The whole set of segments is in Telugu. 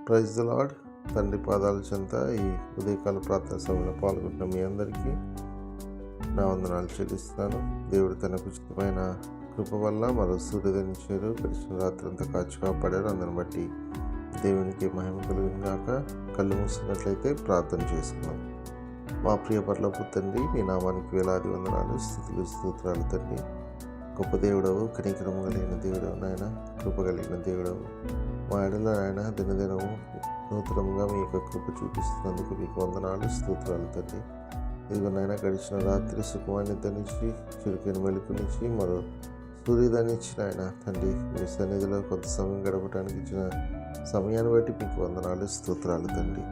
Praise the lord. తండ్రి పాదాల చెంత ఈ ఉదయకాల ప్రార్థన సభలో పాల్గొంటున్న మీ అందరికీ నా వందనాలు చెల్లిస్తున్నాను. దేవుడు తన ఉచితమైన కృప వల్ల మరో సూర్యోదయించారు, గడిచిన రాత్రి అంతా కాచి కాపాడారు. అందరిని బట్టి దేవునికి మహిమ కలుగుగాక. కళ్ళు మూసుకున్నట్లయితే ప్రార్థన చేసుకున్నాం. మా ప్రియ పరలోకపు తండ్రి, మీ నామానికి వేలాది వందనాలు, స్తుతులు స్తోత్రాలు తండ్రి. గొప్ప దేవుడవు, కనికరము కలిగిన దేవుడవు నాయన, కృప కలిగిన దేవుడవు. మా ఎడల ఆయన దినదినము నూతనంగా మీ యొక్క కృప చూపిస్తున్నందుకు మీకు వందనాలు, స్తోత్రాలు తండ్రి. ఇదిగో నాయన, గడిచిన రాత్రి సుఖమాన్యతనిచ్చి, చురుకైన మెలుకునిచ్చి, మరో సూర్యోదయాన్నిచ్చిన ఆయన తండ్రి, మీ సన్నిధిలో కొంత సమయం గడపడానికి ఇచ్చిన సమయాన్ని బట్టి మీకు వందనాలు, స్తోత్రాలు తండ్రి.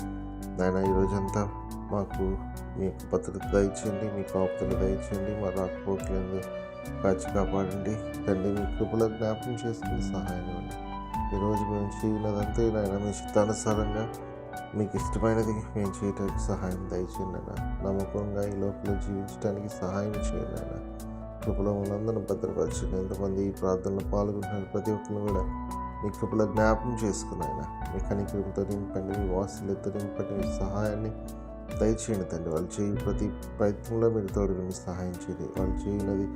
నాయన, ఈరోజంతా మాకు మీ యొక్క భద్రత దయచేయండి, మీ కాపుదలు దయచేయండి, మా రాకపోకలేదు కాచి కాపాడండి తండ్రి. మీ కృపలో జ్ఞాపకం చేసుకుని సహాయం ఇవ్వండి. ఈరోజు మేము చేయనదంతా నాయన మీ చిత్తానుసారంగా మీకు ఇష్టమైనది మేము చేయడానికి సహాయం దయచేయండి నాయన. నమ్మకంగా ఈ లోపల జీవించడానికి సహాయం చేయండి నాయన. కృపలో ఉన్నందును భద్రపరచండి. ఎంతమంది ఈ ప్రార్థనలో పాల్గొంటున్నారు ప్రతి ఒక్కరు కూడా మీ కృపలో జ్ఞాపకం చేసుకుని ఆయన మీ కనికరంతో నింపండి, మీ వాసులతో నింపండి, మీ సహాయాన్ని దయచేయండి తండ్రి. వాళ్ళు చేయి ప్రతి ప్రయత్నంలో మీరు తోడుగా మీ సహాయం చేయండి. వాళ్ళు చేయనది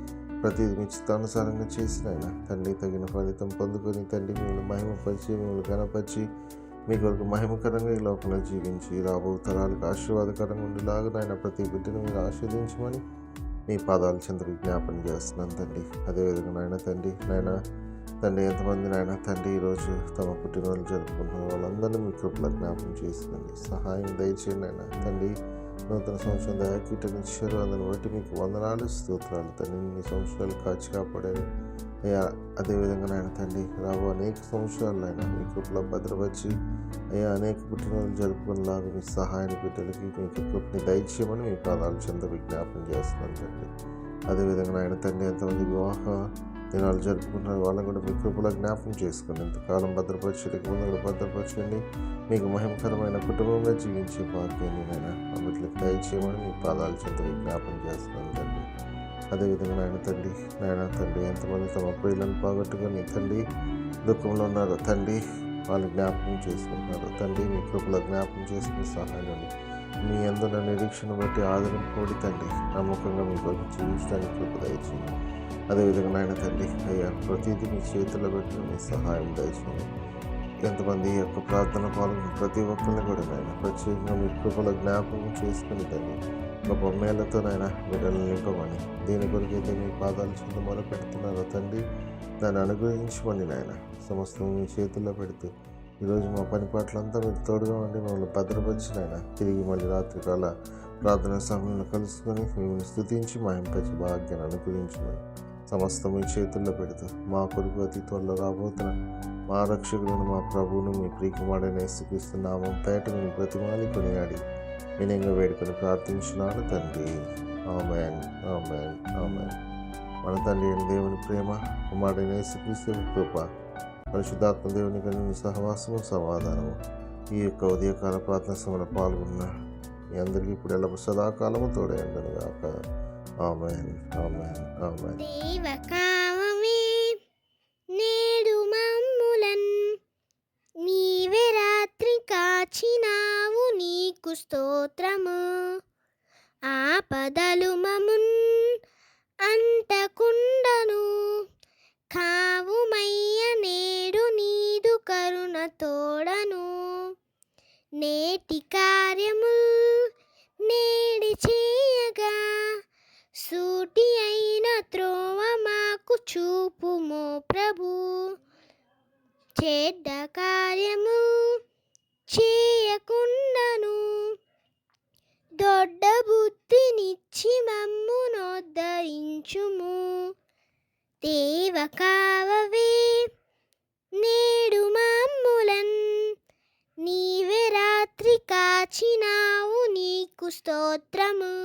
ప్రతిదీ మీ చిత్తానుసారంగా చేసిన ఆయన తండ్రి తగిన ఫలితం పొందుకొని తండ్రి మిమ్మల్ని మహిమపరిచి, మిమ్మల్ని గణపరిచి, మీ కొరకు మహిమకరంగా ఈ లోకంలో జీవించి రాబో తరాలకు ఆశీర్వాదకరంగా ఉండేలాగా ఆయన ప్రతి బిడ్డను మీరు ఆశీర్వదించమని మీ పాదాల చెంత విజ్ఞాపన చేస్తున్నాను తండ్రి. అదేవిధంగా నాయన తండ్రి ఎంతమంది నాయన తండ్రి ఈరోజు తమ పుట్టినరోజు జరుపుకుంటున్న వాళ్ళందరినీ మీ కృపలో జ్ఞాపకం చేసిందండి. సహాయం దయచేయండి ఆయన తండ్రి. నూతన సంవత్సరం దయాకీటనిచ్చారు, అందుని బట్టి మీకు వందనాలు, స్తోత్రాలు తండ్రి. ఇన్ని సంవత్సరాలు కాచి కాపాడారు అయ్యా. అదేవిధంగా నాయన తండ్రి రాబో అనేక సంవత్సరాలు ఆయన మీ కృపలో భద్రపరిచి అయ్యా అనేక పుట్టినరోజులు జరుపుకునేలాగా మీ సహాయాన్ని బిడ్డలకి మీకు కృపని దయచేయమని మీ పాదాలు చెంత విజ్ఞాపన చేస్తున్నాను తండ్రి. అదేవిధంగా నాయన తండ్రి ఎంతమంది వివాహ దినాలు జరుపుకుంటున్నారు వాళ్ళని కూడా మీ కృపలో జ్ఞాపకం చేసుకోండి. ఎంతకాలం భద్రపరచడానికి ముందు కూడా భద్రపరచండి. మీకు మహిమకరమైన కుటుంబంగా జీవించే భాగ్యాన్ని నాయన వీటికి దయచేయమని మీ పాదాల చెంత విజ్ఞాపన చేస్తున్నాను తండ్రి. అదేవిధంగా నాయన తండ్రి ఎంతమంది తమ ప్రియులను పోగొట్టుకొని తండ్రి దుఃఖంలో ఉన్నారు తండ్రి, వాళ్ళు జ్ఞాపకం చేసుకుంటున్నారు తండ్రి. మీ కృపలో జ్ఞాపకం చేసుకుని సహాయం మీ అందున్న నిరీక్షణ బట్టి ఆదరింపబడి తండ్రి నమ్మకంగా మీ కొరకు జీవించడానికి కృప దయచేయండి. అదేవిధంగా నాయన తండ్రి అయ్యా ప్రతిదీ మీ చేతుల్లో పెట్టి మీ సహాయం దయచేయండి. ఎంతమంది ఈ యొక్క ప్రార్థన పాల్గొని ప్రతి ఒక్కరిని కూడా నాయన ప్రత్యేకంగా మీ కృపలో జ్ఞాపకం చేసుకుని తండ్రి గొప్ప మేళతో నాయన బిడ్డలను నింపమని దీని కొరకైతే మీ పాదాలు చెంత మొదలు పెడుతున్నారో తండ్రి దాన్ని అనుగ్రహించమని నాయన సమస్తం మీ చేతుల్లో పెడుతూ ఈరోజు మా పని పాటలంతా మీరు తోడుగా ఉండి మమ్మల్ని భద్రపరిచిన ఆయన తిరిగి మళ్ళీ రాత్రికాల ప్రార్థన సమయంలో కలుసుకొని మిమ్మల్ని స్తుతించి మహింపరిచి భాగ్యాన్ని అనుగ్రహించమని సమస్తం మీ చేతుల్లో పెడుతూ మా కొడుకు అతి త్వరలో రాబోతున్న మా రక్షకులను మా ప్రభువును మీ ప్రియకుమారుడైన యేసుక్రీస్తు నామం పేట మేము ప్రతిమాలి కొనియాడి వినయంగా వేడుకొని ప్రార్థించున్నాను తండ్రి. ఆమేన్, ఆమేన్, ఆమేన్. మన తండ్రి అయిన దేవుని ప్రేమ, కుమారుడైన యేసుక్రీస్తు కృప, పరిశుద్ధాత్మ దేవుని కలిగిన సహవాసము సమాధానము ఈ యొక్క ఉదయకాల ప్రార్థన సమయంలో పాల్గొన్న మీ అందరికీ ఇప్పుడు ఎలా సదాకాలము తోడే ఉండను గాక. ఆమేన్, ఆమేన్, ఆమేన్. దేవకామమే నేడు మమ్ములన్ నీవే రాత్రి కాచినావు, నీకు స్తోత్రము. ఆపదలు మమున్ అంటకుండను కావుమయ్య, నేడు నీదు కరుణ తోడను. నేటి కార్యముల్ నేడి చేయగా సూటి అయిన త్రోవ మాకు చూపుమో ప్రభు. చెడ్డ కార్యము చేయకుండాను దొడ్డ బుద్ధినిచ్చి మమ్మునోద్ధరించుము. దేవకావవే నేడు మమ్ములన్ నీవే రాత్రి కాచినావు, నీకు స్తోత్రము.